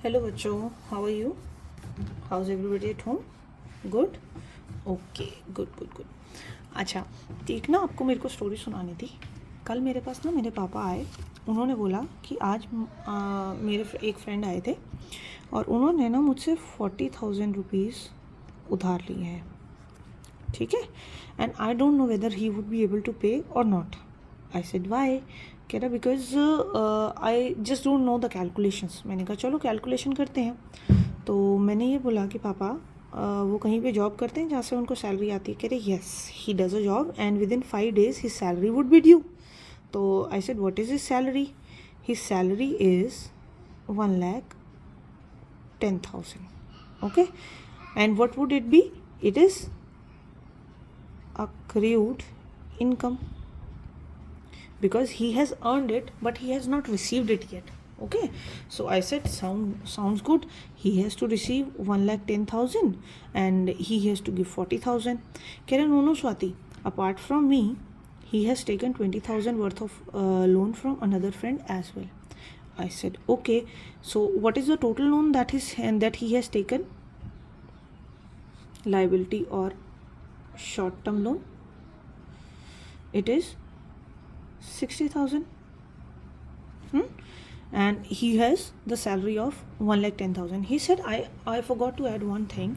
Hello बच्चों, how are you? How is everybody at home? Good, okay, good good good. अच्छा, एक ना आपको मेरे को स्टोरी सुनानी थी। कल मेरे पास ना मेरे पापा आए। उन्होंने बोला कि आज मेरे एक फ्रेंड आए थे और उन्होंने ना मुझसे 40,000 रुपीज़ उधार लिए हैं, ठीक है। And I don't know whether he would be able to pay और नॉट। I said why? कह रहा because I just don't know the calculations. मैंने कहा चलो कैलकुलेशन करते हैं। तो मैंने ये बोला कि पापा वो कहीं पे जॉब करते हैं जहाँ से उनको सैलरी आती है? कह रहे yes, he does a job and within 5 days his salary would be due. तो I said what is his salary? His salary is 1,10,000, okay. And what would it be? It is accrued income because he has earned it but he has not received it yet, okay. So I said sounds good. He has to receive 1,10,000 and he has to give 40,000. Karen, no Swati, apart from me he has taken 20,000 worth of loan from another friend as well. I said okay, so what is the total loan that he has taken? Liability or short term loan, it is 60,000. And he has the salary of 1,10,000. He said I forgot to add one thing,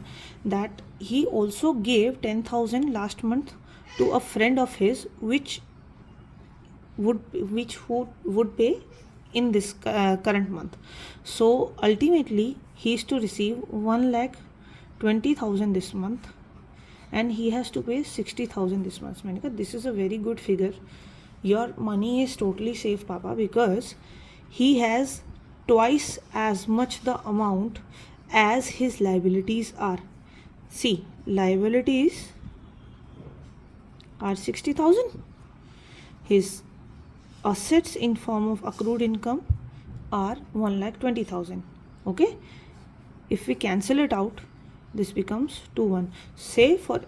that he also gave 10,000 last month to a friend of his which would pay in this current month. So ultimately he is to receive 1,20,000 this month and he has to pay 60,000 this month. मैंने कहा this is a very good figure. Your money is totally safe, Papa, because he has twice as much the amount as his liabilities are. See, liabilities are 60,000. His assets in form of accrued income are 1,20,000. Okay, if we cancel it out, this becomes 2-1. Say for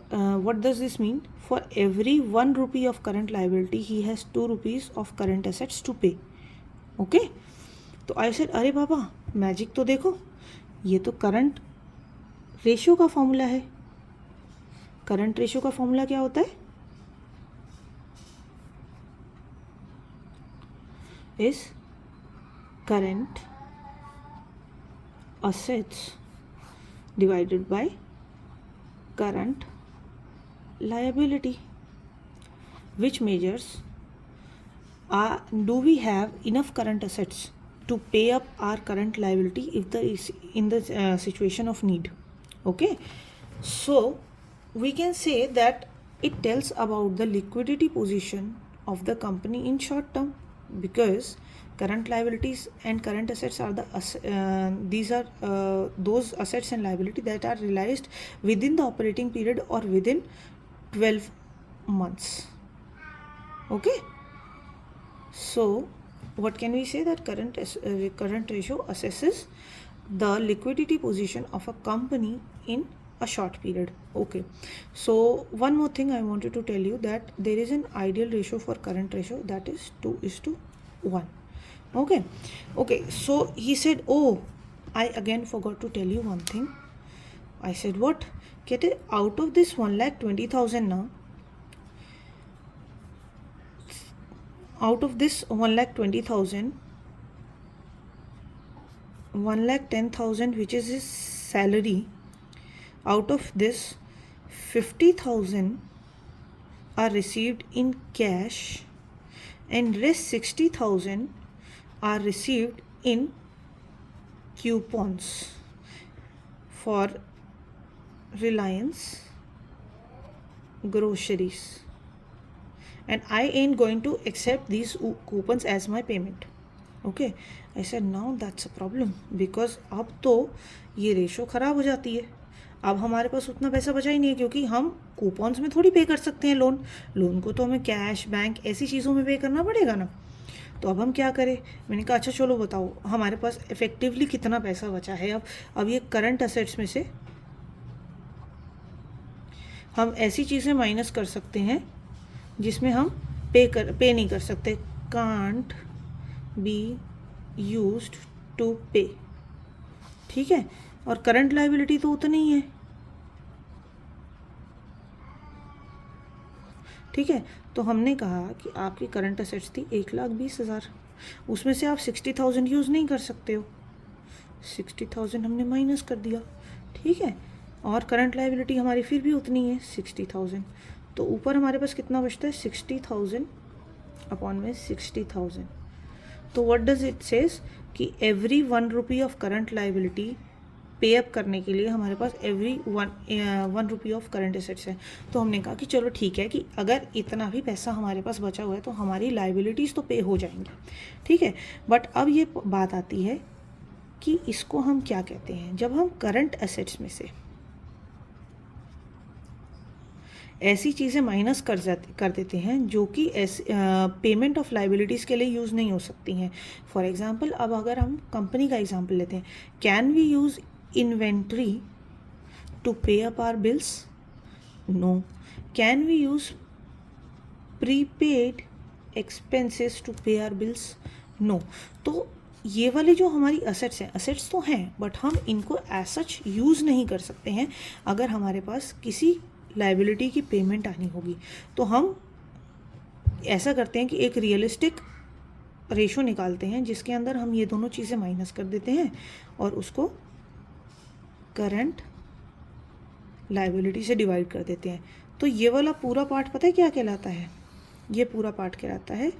what does this mean? For every 1 rupee of current liability he has 2 rupees of current assets to pay. Okay, तो I said अरे पापा magic तो देखो, ये तो current ratio का formula है। Current ratio का फॉर्मूला क्या होता है? Is current assets divided by current liability, which measures do we have enough current assets to pay up our current liability if there is in the situation of need. Okay, so we can say that it tells about the liquidity position of the company in short term, because current liabilities and current assets are these are those assets and liability that are realized within the operating period or within 12 months. Okay, so what can we say? That current ratio assesses the liquidity position of a company in a short period. Okay, so one more thing I wanted to tell you, that there is an ideal ratio for current ratio, that is 2:1. Okay, so he said, oh, I again forgot to tell you one thing. I said what? Get it out of this 1,20,000 now. Out of this 1,20,000, 1,10,000 which is his salary, out of this 50,000 are received in cash and rest 60,000 are received in coupons for Reliance groceries, and I ain't going to accept these coupons as my payment. Okay, I said now that's a problem, because अब तो ये ratio ख़राब हो जाती है। अब हमारे पास उतना पैसा बचा ही नहीं है, क्योंकि हम कूपन्स में थोड़ी पे कर सकते हैं लोन को तो हमें कैश, बैंक, ऐसी चीज़ों में पे करना पड़ेगा ना। तो अब हम क्या करें? मैंने कहा अच्छा चलो बताओ हमारे पास इफेक्टिवली कितना पैसा बचा है। अब ये करंट असेट्स में से हम ऐसी चीज़ें माइनस कर सकते हैं जिसमें हम पे नहीं कर सकते, कांट बी यूज्ड टू पे। ठीक है, और करंट लायबिलिटी तो उतनी ही है, ठीक है। तो हमने कहा कि आपकी करंट असेट्स थी 1,20,000, उसमें से आप 60,000 यूज़ नहीं कर सकते हो, 60,000 हमने माइनस कर दिया, ठीक है। और करंट लायबिलिटी हमारी फिर भी उतनी है 60,000, तो ऊपर हमारे पास कितना बचता है 60,000 अपॉन में 60,000। तो व्हाट डज इट सेज कि every 1 rupee of current liability pay up करने के लिए हमारे पास every 1 rupee of current assets है। तो हमने कहा कि चलो ठीक है कि अगर इतना भी पैसा हमारे पास बचा हुआ है तो हमारी लायबिलिटीज़ तो पे हो जाएंगी, ठीक है। बट अब ये बात आती है कि इसको हम क्या कहते हैं। जब हम करंट एसेट्स में से ऐसी चीज़ें माइनस कर देते हैं जो कि पेमेंट ऑफ लाइबिलिटीज़ के लिए यूज़ नहीं हो सकती हैं। फॉर एग्जांपल, अब अगर हम कंपनी का एग्जांपल लेते हैं, can we use inventory to pay up our bills? No. Can we use prepaid expenses to pay our bills? No. तो ये वाली जो हमारी असेट्स हैं, असेट्स तो हैं बट हम इनको एज सच यूज़ नहीं कर सकते हैं। अगर हमारे पास किसी लायबिलिटी की पेमेंट आनी होगी तो हम ऐसा करते हैं कि एक रियलिस्टिक रेशो निकालते हैं जिसके अंदर हम ये दोनों चीज़ें माइनस कर देते हैं और उसको करंट लायबिलिटी से डिवाइड कर देते हैं। तो ये वाला पूरा पार्ट पता है क्या कहलाता है? ये पूरा पार्ट कहलाता है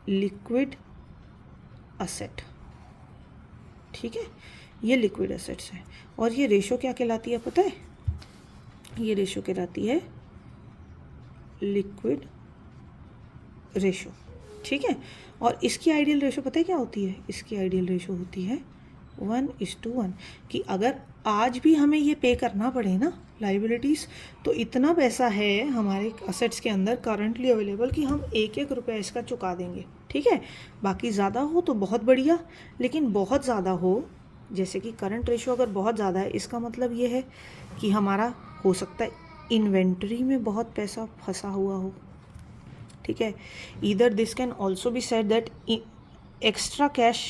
लिक्विड असेट, ठीक है। ये लिक्विड असेट्स है। और ये रेशो क्या कहलाती है पता है? ये रेशो कहलाती है लिक्विड रेशो, ठीक है। और इसकी आइडियल रेशो पता है क्या होती है? इसकी आइडियल रेशो होती है 1:1 कि अगर आज भी हमें ये पे करना पड़े ना लाइबिलिटीज़, तो इतना पैसा है हमारे असेट्स के अंदर करंटली अवेलेबल कि हम 1-1 रुपया इसका चुका देंगे, ठीक है। बाकी ज़्यादा हो तो बहुत बढ़िया, लेकिन बहुत ज़्यादा हो, जैसे कि करंट रेशो अगर बहुत ज़्यादा है, इसका मतलब ये है कि हमारा हो सकता है इन्वेंट्री में बहुत पैसा फंसा हुआ हो, ठीक है। Either this can also be said that extra cash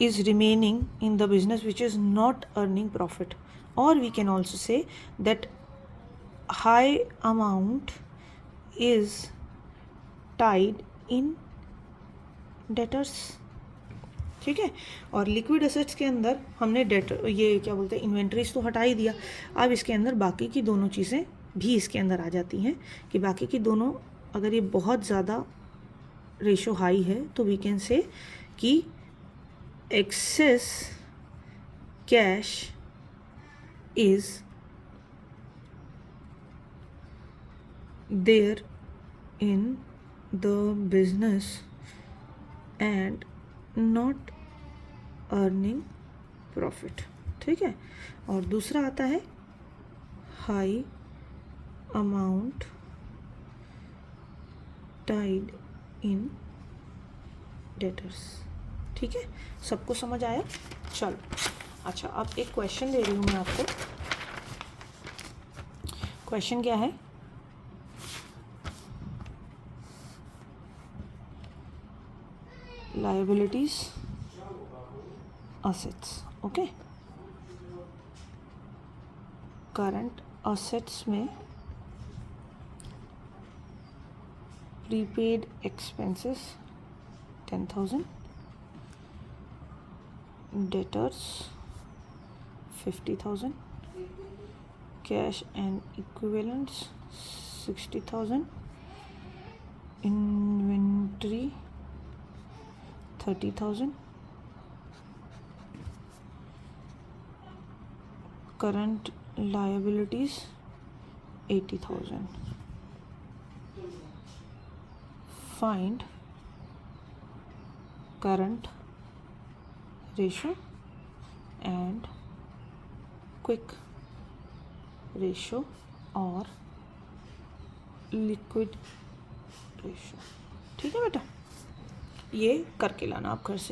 is remaining in the business which is not earning profit, or we can also say that high amount is tied in debtors, ठीक है। और liquid assets के अंदर हमने debtor ये क्या बोलते हैं इन्वेंट्रीज तो हटा ही दिया। अब इसके अंदर बाकी की दोनों चीज़ें भी इसके अंदर आ जाती हैं कि बाकी की दोनों, अगर ये बहुत ज़्यादा रेशो हाई है तो वी कैन से कि excess cash is there in the business and not earning profit, ठीक है। और दूसरा आता है high amount tied in debtors, ठीक है। सबको समझ आया? चलो अच्छा, अब एक क्वेश्चन दे रही हूँ मैं आपको। क्वेश्चन क्या है? Liabilities assets, okay. Current assets में prepaid expenses 10,000, debtors 50,000, cash and equivalents 60,000, inventory 30,000, current liabilities 80,000. Find current ratio and quick ratio और liquid ratio, ठीक है बेटा। ये करके लाना आप घर से।